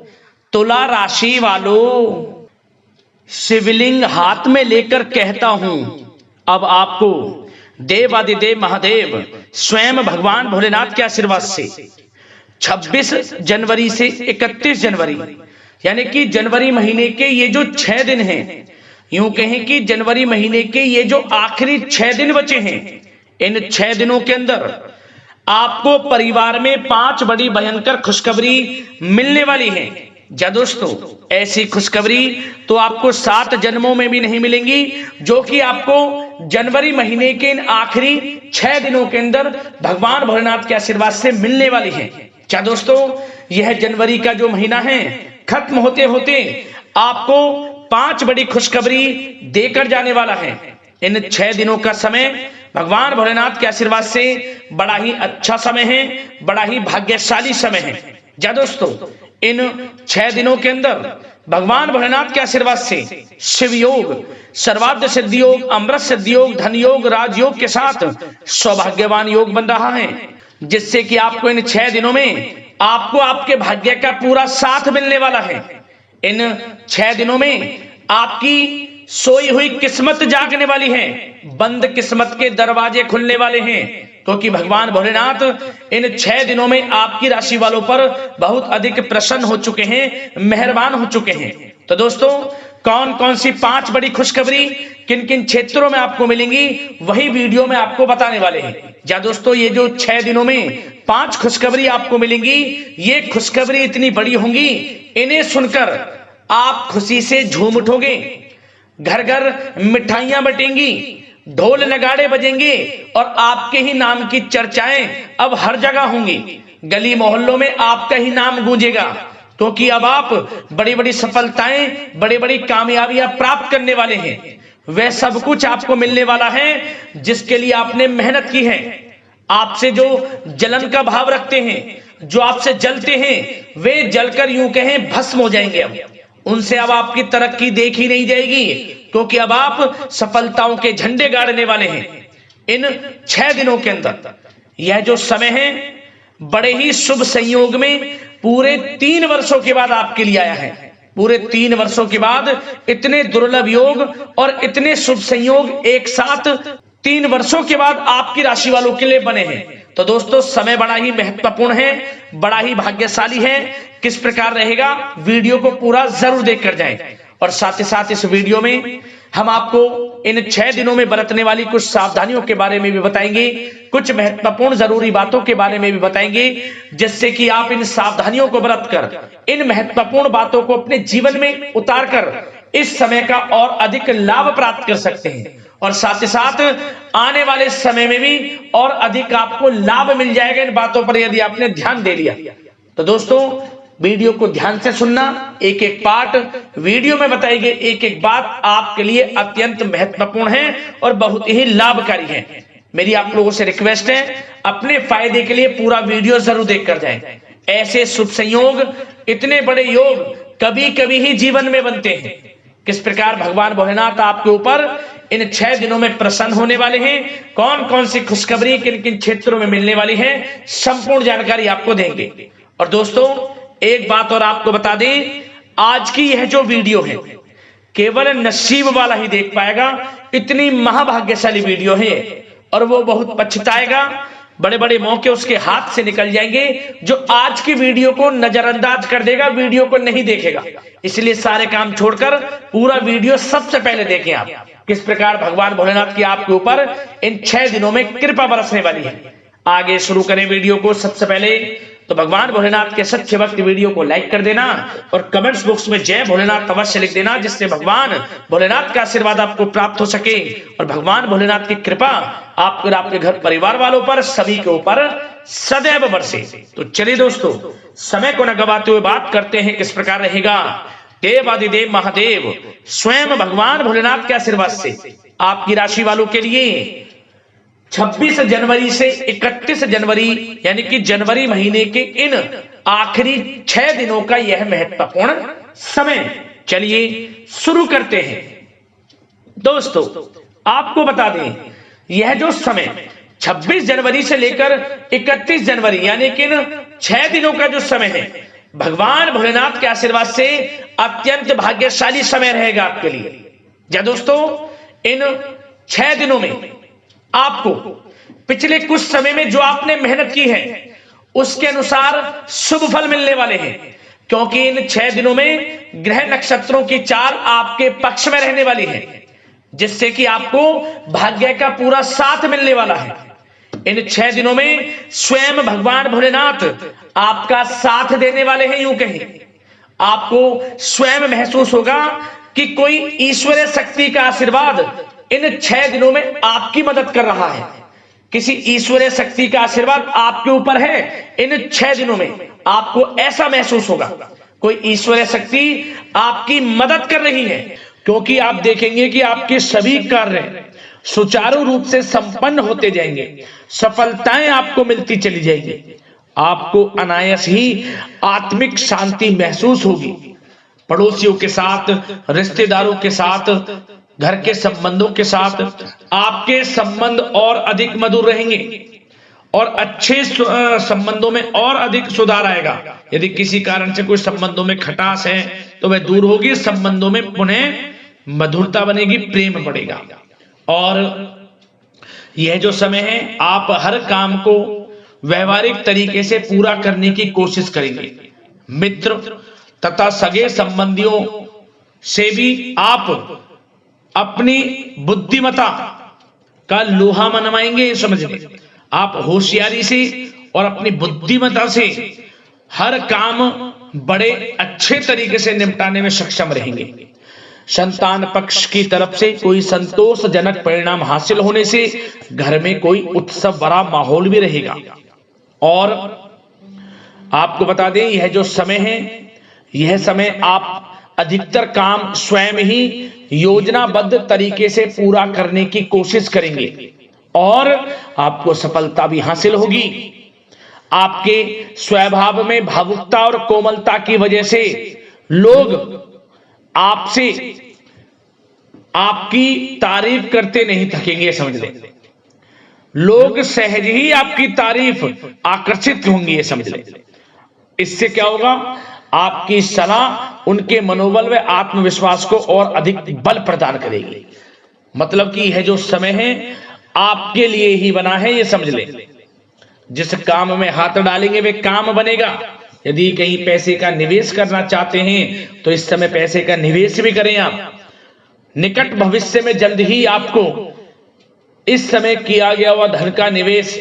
तुला राशि वालों, शिवलिंग हाथ में लेकर कहता हूं अब आपको देवादिदेव महादेव स्वयं भगवान भोलेनाथ के आशीर्वाद से 26 जनवरी से 31 जनवरी यानी कि जनवरी महीने के ये जो 6 दिन हैं, यूं कहें कि जनवरी महीने के ये जो आखिरी 6 दिन बचे हैं, इन 6 दिनों के अंदर आपको परिवार में 5 बड़ी भयंकर खुशखबरी मिलने वाली है। जा दोस्तों, ऐसी खुशखबरी तो आपको 7 जन्मों में भी नहीं मिलेंगी, जो कि आपको जनवरी महीने के इन आखिरी 6 दिनों के अंदर भगवान भोलेनाथ के आशीर्वाद से मिलने वाली है। क्या दोस्तों, यह जनवरी का जो महीना है खत्म होते होते आपको 5 बड़ी खुशखबरी देकर जाने वाला है। इन 6 दिनों का समय भगवान भोलेनाथ के आशीर्वाद से बड़ा ही अच्छा समय है, बड़ा ही भाग्यशाली समय है। जा दोस्तों, इन 6 दिनों के अंदर भगवान भोलेनाथ के आशीर्वाद से शिव योग, सर्वार्थ सिद्धि योग, अमृत सिद्धि योग, धन योग, राजयोग के साथ सौभाग्यवान योग बन रहा है, जिससे कि आपको इन 6 दिनों में आपको आपके भाग्य का पूरा साथ मिलने वाला है। इन 6 दिनों में आपकी सोई हुई किस्मत जागने वाली है, बंद किस्मत के दरवाजे खुलने वाले हैं, क्योंकि भगवान भोलेनाथ इन 6 दिनों में आपकी राशि वालों पर बहुत अधिक प्रसन्न हो चुके हैं, मेहरबान हो चुके हैं। तो दोस्तों, कौन कौन सी 5 बड़ी खुशखबरी किन किन क्षेत्रों में आपको मिलेंगी, वही वीडियो में आपको बताने वाले हैं। जा दोस्तों, ये जो 6 दिनों में 5 खुशखबरी आपको मिलेंगी, ये खुशखबरी इतनी बड़ी होंगी, इन्हें सुनकर आप खुशी से झूम उठोगे, घर घर मिठाइयां बटेंगी, ढोल नगाड़े बजेंगे और आपके ही नाम की चर्चाएं अब हर जगह होंगी। गली मोहल्लों में आपका ही नाम गूंजेगा, क्योंकि अब आप बड़ी बड़ी सफलताएं, बड़ी बड़ी कामयाबियां प्राप्त करने वाले हैं। वह सब कुछ आपको मिलने वाला है जिसके लिए आपने मेहनत की है। आपसे जो जलन का भाव रखते हैं, जो आपसे जलते हैं, वे जलकर यूं कहें भस्म हो जाएंगे। अब उनसे अब आपकी तरक्की देखी नहीं जाएगी, क्योंकि अब आप सफलताओं के झंडे गाड़ने वाले हैं। इन 6 दिनों के अंदर यह जो समय है बड़े ही शुभ संयोग में पूरे 3 वर्षों के बाद आपके लिए आया है। पूरे 3 वर्षों के बाद इतने दुर्लभ योग और इतने शुभ संयोग एक साथ 3 वर्षों के बाद आपकी राशि वालों के लिए बने हैं। तो दोस्तों, समय बड़ा ही महत्वपूर्ण है, बड़ा ही भाग्यशाली है। किस प्रकार रहेगा, वीडियो को पूरा जरूर देखकर जाएं। और साथ ही साथ इस वीडियो में हम आपको इन 6 दिनों में बरतने वाली कुछ सावधानियों के बारे में भी बताएंगे, कुछ महत्वपूर्ण जरूरी बातों के बारे में भी बताएंगे, जिससे कि आप इन सावधानियों को बरत कर इन महत्वपूर्ण बातों को अपने जीवन में उतार कर इस समय का और अधिक लाभ प्राप्त कर सकते हैं। और साथ ही साथ आने वाले समय में भी और अधिक आपको लाभ मिल जाएगा इन बातों पर, यदि आपने ध्यान दे लिया। तो दोस्तों, वीडियो को ध्यान से सुनना, एक एक पार्ट वीडियो में बताई गई एक एक बात आपके लिए अत्यंत महत्वपूर्ण है और बहुत ही लाभकारी है। मेरी आप लोगों से रिक्वेस्ट है, अपने फायदे के लिए पूरा वीडियो जरूर देखकर जाएं। ऐसे शुभ संयोग, इतने बड़े योग कभी कभी ही जीवन में बनते हैं। किस प्रकार भगवान भोलेनाथ आपके ऊपर इन 6 दिनों में प्रसन्न होने वाले हैं, कौन कौन सी खुशखबरी किन किन क्षेत्रों में मिलने वाली है, संपूर्ण जानकारी आपको देंगे। और दोस्तों, एक बात और आपको बता दें, आज की यह जो वीडियो है केवल नसीब वाला ही देख पाएगा। इतनी महाभाग्यशाली वीडियो है और वो बहुत पछताएगा, बड़े बड़े मौके उसके हाथ से निकल जाएंगे जो आज की वीडियो को नजरअंदाज कर देगा, वीडियो को नहीं देखेगा। इसलिए सारे काम छोड़कर पूरा वीडियो सबसे पहले देखें आप, किस प्रकार भगवान भोलेनाथ की आपके ऊपर इन 6 दिनों में कृपा बरसने वाली है। आगे शुरू करें वीडियो को। सबसे पहले तो भगवान भोलेनाथ के सच्चे भक्त वीडियो को लाइक कर देना और कमेंट्स बॉक्स में जय भोलेनाथ अवश्य लिख देना, जिससे भगवान भोलेनाथ का आशीर्वाद आपको प्राप्त हो सके और भगवान भोलेनाथ की कृपा आपको, आपके घर परिवार वालों पर, सभी के ऊपर सदैव बरसे। तो चलिए दोस्तों, समय को न गवाते हुए बात करते हैं किस प्रकार रहेगा देवादिदेव महादेव स्वयं भगवान भोलेनाथ के आशीर्वाद से आपकी राशि वालों के लिए 26 जनवरी से 31 जनवरी यानी कि जनवरी महीने के इन आखिरी 6 दिनों का यह महत्वपूर्ण समय। चलिए शुरू करते हैं। दोस्तों, आपको बता दें, यह जो समय 26 जनवरी से लेकर 31 जनवरी यानी कि इन 6 दिनों का जो समय है, भगवान भोलेनाथ के आशीर्वाद से अत्यंत भाग्यशाली समय रहेगा आपके लिए। या दोस्तों, इन 6 दिनों में आपको पिछले कुछ समय में जो आपने मेहनत की है उसके अनुसार शुभ फल मिलने वाले हैं, क्योंकि इन 6 दिनों में ग्रह नक्षत्रों की चाल आपके पक्ष में रहने वाली है, जिससे कि आपको भाग्य का पूरा साथ मिलने वाला है। इन 6 दिनों में स्वयं भगवान भोलेनाथ आपका साथ देने वाले हैं। यूं कहें, आपको स्वयं महसूस होगा कि कोई ईश्वरीय शक्ति का आशीर्वाद इन 6 दिनों में आपकी मदद कर रहा है। किसी ईश्वरीय शक्ति का आशीर्वाद आपके ऊपर है। इन 6 दिनों में आपको ऐसा महसूस होगा कोई ईश्वरीय शक्ति आपकी मदद कर रही है, क्योंकि आप देखेंगे कि आपके सभी कार्य सुचारू रूप से संपन्न होते जाएंगे, सफलताएं आपको मिलती चली जाएंगी, आपको अनायास ही आत्मिक शांति महसूस होगी। पड़ोसियों के साथ, रिश्तेदारों के साथ, घर के संबंधों के साथ आपके संबंध और अधिक मधुर रहेंगे और अच्छे संबंधों में और अधिक सुधार आएगा। यदि किसी कारण से कोई संबंधों में खटास है तो वह दूर होगी, संबंधों में पुनः मधुरता बनेगी, प्रेम बढ़ेगा। और यह जो समय है, आप हर काम को व्यवहारिक तरीके से पूरा करने की कोशिश करेंगे। मित्र तथा सगे संबंधियों से भी आप अपनी बुद्धिमत्ता का लोहा मनवाएंगे। समझिए, आप होशियारी से और अपनी बुद्धिमत्ता से हर काम बड़े अच्छे तरीके से निपटाने में सक्षम रहेंगे। संतान पक्ष की तरफ से कोई संतोषजनक परिणाम हासिल होने से घर में कोई उत्सव भरा माहौल भी रहेगा। और आपको बता दें, यह जो समय है, यह समय आप अधिकतर काम स्वयं ही योजनाबद्ध तरीके से पूरा करने की कोशिश करेंगे और आपको सफलता भी हासिल होगी। आपके स्वभाव में भावुकता और कोमलता की वजह से लोग आपसे आपकी तारीफ करते नहीं थकेंगे। समझ लें, लोग सहज ही आपकी तारीफ आकर्षित होंगी, ये समझ लें। इससे क्या होगा, आपकी सलाह उनके मनोबल व आत्मविश्वास को और अधिक बल प्रदान करेगी। मतलब कि यह जो समय है आपके लिए ही बना है, ये समझ लें। जिस काम में हाथ डालेंगे वे काम बनेगा। यदि कहीं पैसे का निवेश करना चाहते हैं तो इस समय पैसे का निवेश भी करें आप। निकट भविष्य में जल्द ही आपको इस समय किया गया हुआ धन का निवेश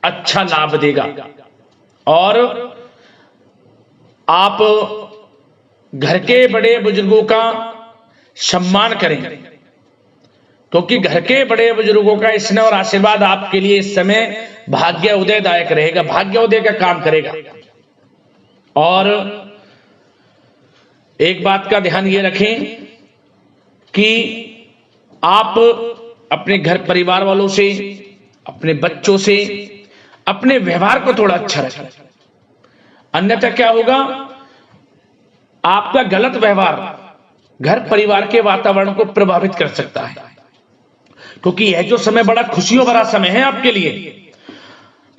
अच्छा लाभ देगा। और आप घर के बड़े बुजुर्गों का सम्मान करें, क्योंकि घर के बड़े बुजुर्गों का स्नेह और आशीर्वाद आपके लिए इस समय भाग्य उदयदायक रहेगा, भाग्य उदय का काम करेगा। और एक बात का ध्यान ये रखें कि आप अपने घर परिवार वालों से, अपने बच्चों से अपने व्यवहार को थोड़ा अच्छा रखें। अन्यथा क्या होगा, आपका गलत व्यवहार घर परिवार के वातावरण को प्रभावित कर सकता है, क्योंकि यह जो समय बड़ा खुशियों भरा समय है आपके लिए।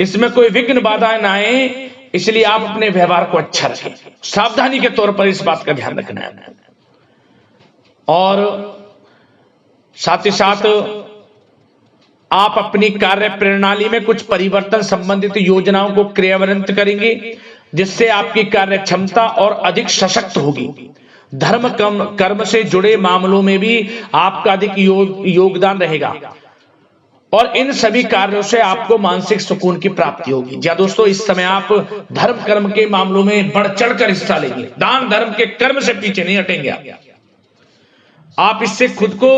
इसमें कोई विघ्न बाधाएं ना आए, इसलिए आप अपने व्यवहार को अच्छा रखें। सावधानी के तौर पर इस बात का ध्यान रखना है। और साथ ही साथ आप अपनी कार्य प्रणाली में कुछ परिवर्तन संबंधित योजनाओं को क्रियान्वित करेंगे, जिससे आपकी कार्य क्षमता और अधिक सशक्त होगी। धर्म कर्म से जुड़े मामलों में भी आपका अधिक योगदान रहेगा और इन सभी कार्यों से आपको मानसिक सुकून की प्राप्ति होगी। जी दोस्तों, इस समय आप धर्म कर्म के मामलों में बढ़ चढ़कर हिस्सा लेंगे। दान धर्म के कर्म से पीछे नहीं हटेंगे आप। इससे खुद को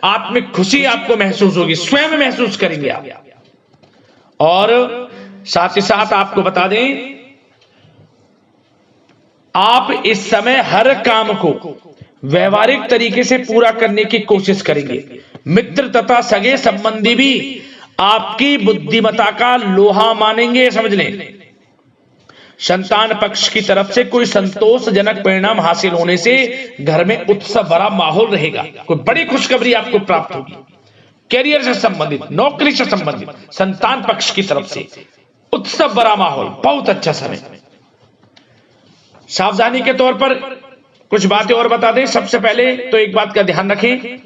आत्मिक खुशी आपको महसूस होगी, स्वयं महसूस करेंगे आप। और साथ ही साथ आपको बता दें, आप इस समय हर काम को व्यवहारिक तरीके से पूरा करने की कोशिश करेंगे। मित्र तथा सगे संबंधी भी आपकी बुद्धिमत्ता का लोहा मानेंगे, समझ लें। संतान पक्ष की तरफ से कोई संतोषजनक परिणाम हासिल होने से घर में उत्सव भरा माहौल रहेगा। कोई बड़ी खुशखबरी आपको प्राप्त होगी। कैरियर से संबंधित, नौकरी से संबंधित, संतान पक्ष की तरफ से उत्सव भरा माहौल, बहुत अच्छा समय। सावधानी के तौर पर कुछ बातें और बता दें। सबसे पहले तो एक बात का ध्यान रखें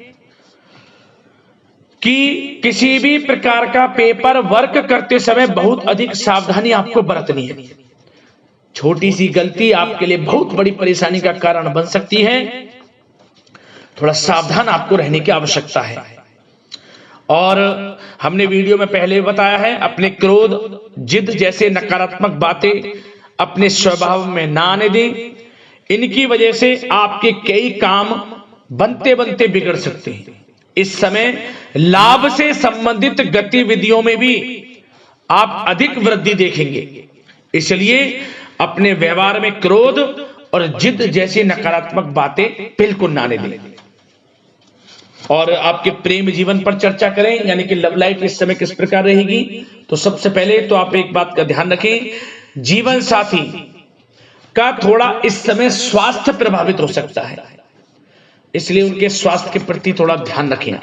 कि किसी भी प्रकार का पेपर वर्क करते समय बहुत अधिक सावधानी आपको बरतनी है। छोटी सी गलती आपके लिए बहुत बड़ी परेशानी का कारण बन सकती है। थोड़ा सावधान आपको रहने की आवश्यकता है। और हमने वीडियो में पहले बताया है, अपने क्रोध, जिद जैसे नकारात्मक बातें अपने स्वभाव में ना आने दें। इनकी वजह से आपके कई काम बनते बनते बिगड़ सकते हैं। इस समय लाभ से संबंधित गतिविधियों में भी आप अधिक वृद्धि देखेंगे। इसलिए अपने व्यवहार में क्रोध और जिद जैसी नकारात्मक बातें बिल्कुल ना आने दें। और आपके प्रेम जीवन पर चर्चा करें, यानी कि लव लाइफ इस समय किस प्रकार रहेगी। तो सबसे पहले तो आप एक बात का ध्यान रखें, जीवन साथी का थोड़ा इस समय स्वास्थ्य प्रभावित हो सकता है, इसलिए उनके स्वास्थ्य के प्रति थोड़ा ध्यान रखें।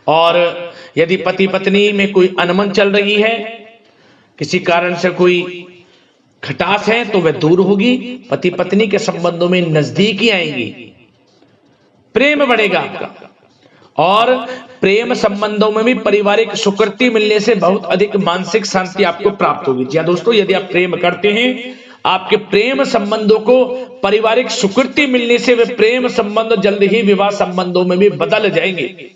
और यदि पति पत्नी में कोई अनबन चल रही है, किसी कारण से कोई खटास है, तो वह दूर होगी। पति पत्नी के संबंधों में नजदीकी आएंगी, प्रेम बढ़ेगा आपका। और प्रेम संबंधों में भी पारिवारिक स्वीकृति मिलने से बहुत अधिक मानसिक शांति आपको प्राप्त होगी। जी दोस्तों, यदि आप प्रेम करते हैं, आपके प्रेम संबंधों को पारिवारिक स्वीकृति मिलने से वे प्रेम संबंध जल्द ही विवाह संबंधों में भी बदल जाएंगे।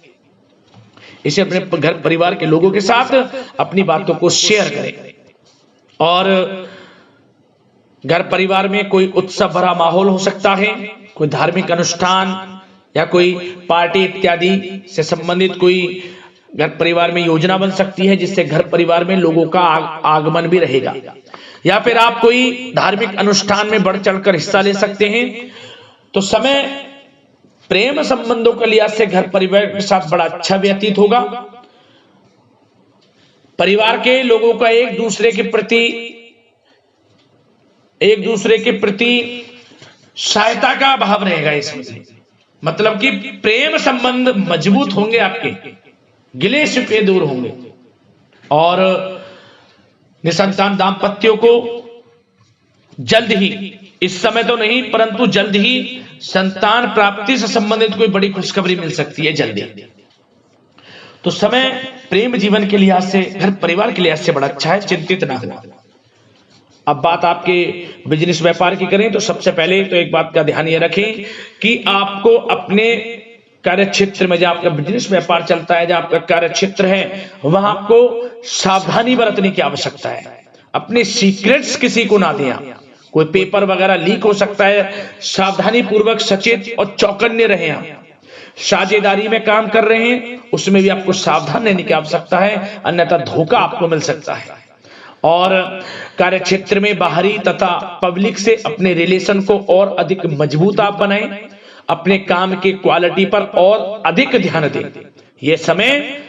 इसे अपने घर परिवार के लोगों के साथ अपनी बातों को शेयर करें। और घर परिवार में कोई उत्सव भरा माहौल हो सकता है, कोई धार्मिक अनुष्ठान या कोई पार्टी इत्यादि से संबंधित कोई घर परिवार में योजना बन सकती है, जिससे घर परिवार में लोगों का आगमन भी रहेगा। या फिर आप कोई धार्मिक अनुष्ठान में बढ़ चढ़कर हिस्सा ले सकते हैं। तो समय प्रेम संबंधों के लिहाज से घर परिवार के साथ बड़ा अच्छा व्यतीत होगा। परिवार के लोगों का एक दूसरे के प्रति सहायता का भाव रहेगा इसमें। मतलब कि प्रेम संबंध मजबूत होंगे, आपके गिले शिकवे दूर होंगे। और निसंतान दाम्पत्यों को जल्द ही, इस समय तो नहीं परंतु जल्द ही संतान प्राप्ति से संबंधित कोई बड़ी खुशखबरी मिल सकती है जल्दी। तो समय प्रेम जीवन के लिहाज से, घर परिवार के लिहाज से बड़ा अच्छा है, चिंतित ना हो। अब बात आपके बिजनेस व्यापार की करें तो सबसे पहले तो एक बात का ध्यान ये रखें कि आपको अपने कार्य क्षेत्र में, जहां आपका बिजनेस व्यापार चलता है, जहां आपका कार्य क्षेत्र है, वहां आपको सावधानी बरतने की आवश्यकता है। अपने सीक्रेट्स किसी को ना दें। कोई पेपर वगैरह लीक हो सकता है, सावधानी पूर्वक सचेत और चौकन्ने रहें। आप साझेदारी में काम कर रहे हैं, उसमें भी आपको सावधान रहने की आवश्यकता है, अन्यथा धोखा आपको मिल सकता है। और कार्य क्षेत्र में बाहरी तथा पब्लिक से अपने रिलेशन को और अधिक मजबूत आप बनाएं। अपने काम की क्वालिटी पर और अधिक ध्यान दें। यह समय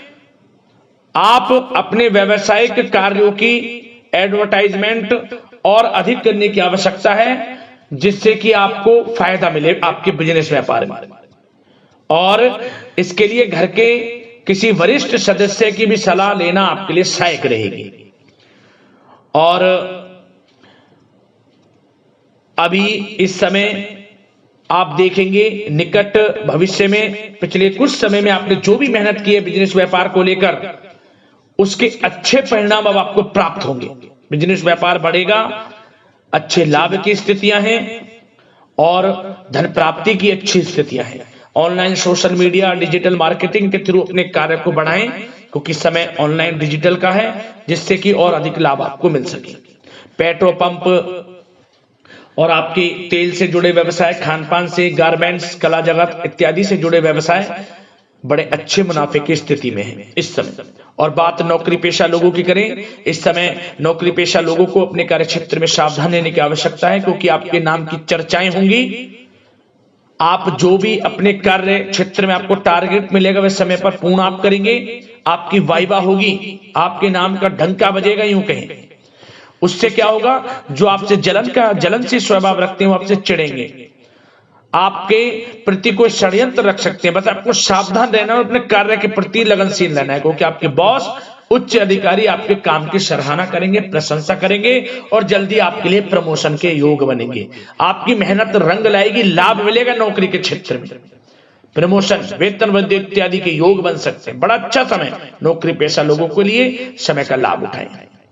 आप अपने व्यावसायिक कार्यों की एडवर्टाइजमेंट और अधिक करने की आवश्यकता है, जिससे कि आपको फायदा मिले आपके बिजनेस व्यापार में। और इसके लिए घर के किसी वरिष्ठ सदस्य की भी सलाह लेना आपके लिए सहायक रहेगी। और अभी इस समय आप देखेंगे, निकट भविष्य में, पिछले कुछ समय में आपने जो भी मेहनत की है बिजनेस व्यापार को लेकर, उसके अच्छे परिणाम अब आपको प्राप्त होंगे। बिजनेस व्यापार बढ़ेगा, अच्छे लाभ की स्थितियां हैं और धन प्राप्ति की अच्छी स्थितियां हैं। Online, social media, digital marketing के थ्रू अपने कार्य को बढ़ाएं, क्योंकि समय ऑनलाइन डिजिटल का है, जिससे कि और अधिक लाभ आपको मिल सके। पेट्रोल पंप और आपके तेल से जुड़े व्यवसाय, खान पान से, गारमेंट्स, कला जगत इत्यादि से जुड़े व्यवसाय बड़े अच्छे मुनाफे की स्थिति में है इस समय। और बात नौकरी पेशा लोगों की करें, इस समय नौकरी पेशा लोगों को अपने कार्य क्षेत्र में सावधान रहने की आवश्यकता है, क्योंकि आपके नाम की चर्चाएं होंगी। आप जो भी अपने कार्य क्षेत्र में आपको टारगेट मिलेगा, वह समय पर पूर्ण आप करेंगे। आपकी वाइवा होगी, आपके नाम का डंका बजेगा, यूं कहें। उससे क्या होगा, जो आपसे जलनशील स्वभाव रखते हैं वो आपसे चिढ़ेंगे, आपके प्रति कोई षड्यंत्र रख सकते हैं। बस आपको सावधान रहना और अपने कार्य के प्रति लगनशील रहना है, क्योंकि आपके बॉस उच्च अधिकारी आपके काम की सराहना करेंगे, प्रशंसा करेंगे और जल्दी आपके लिए प्रमोशन के योग बनेंगे। आपकी मेहनत रंग लाएगी, लाभ मिलेगा नौकरी के क्षेत्र में, प्रमोशन, वेतन वृद्धि इत्यादि के योग बन सकते हैं। बड़ा अच्छा समय नौकरी पेशा लोगों के लिए, समय का लाभ उठाएं।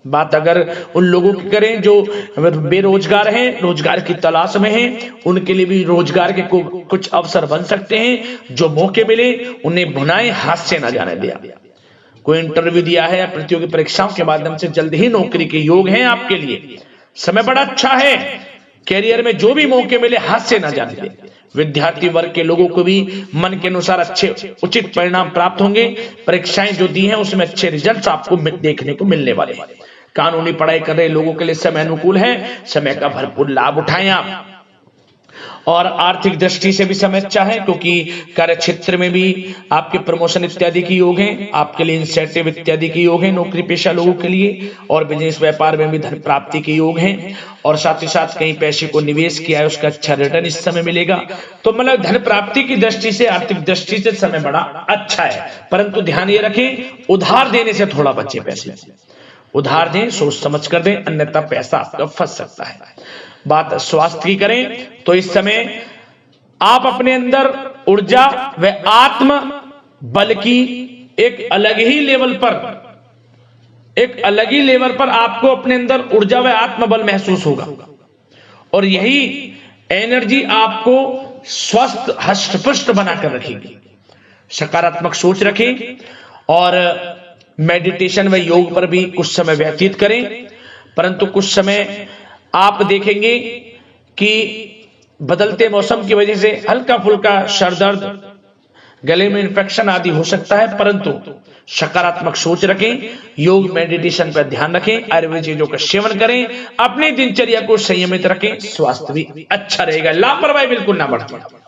बात अगर उन लोगों की करें जो बेरोजगार हैं, रोजगार की तलाश में हैं, उनके लिए भी रोजगार के कुछ अवसर बन सकते हैं। जो मौके मिले उन्हें भुनाएं, हाथ से ना जाने दिया। कोई इंटरव्यू दिया है या प्रतियोगी परीक्षाओं के माध्यम से जल्द ही नौकरी के योग हैं आपके लिए, समय बड़ा अच्छा है। कैरियर में जो भी मौके मिले हाथ से ना जाने दें। विद्यार्थी वर्ग के लोगों को भी मन के अनुसार अच्छे उचित परिणाम प्राप्त होंगे। परीक्षाएं जो दी हैं उसमें अच्छे रिजल्ट्स आपको देखने को मिलने वाले हैं। कानूनी पढ़ाई कर रहे लोगों के लिए समय अनुकूल है, समय का भरपूर लाभ उठाएं आप। और आर्थिक दृष्टि से भी समय अच्छा है, क्योंकि कार्य क्षेत्र में भी आपके प्रमोशन इत्यादि के योग हैं, आपके लिए इंसेंटिव इत्यादि के योग हैं नौकरी पेशा लोगों के लिए। और बिजनेस व्यापार में भी धन प्राप्ति के योग हैं, और साथ ही साथ कहीं पैसे को निवेश किया है उसका अच्छा रिटर्न इस समय मिलेगा। तो मतलब धन प्राप्ति की दृष्टि से, आर्थिक दृष्टि से समय बड़ा अच्छा है। परंतु ध्यान ये रखें, उधार देने से थोड़ा बचे। पैसे उधार दें, सोच समझ कर दें, अन्यथा पैसा आपका फंस सकता है। बात स्वास्थ्य की करें तो इस समय आप अपने अंदर ऊर्जा व आत्म बल की एक अलग ही लेवल पर आपको अपने अंदर ऊर्जा व आत्म बल महसूस होगा। और यही एनर्जी आपको स्वस्थ हष्ट-पुष्ट बनाकर रखेगी। सकारात्मक सोच रखें और मेडिटेशन व योग पर भी कुछ समय व्यतीत करें। परंतु कुछ समय आप देखेंगे कि बदलते मौसम की वजह से हल्का फुल्का सर दर्द, गले में इंफेक्शन आदि हो सकता है, परंतु सकारात्मक सोच रखें, योग मेडिटेशन पर ध्यान रखें, आयुर्वेद चीजों का सेवन करें, अपनी दिनचर्या को संयमित रखें, स्वास्थ्य भी अच्छा रहेगा। लापरवाही बिल्कुल ना बढ़े।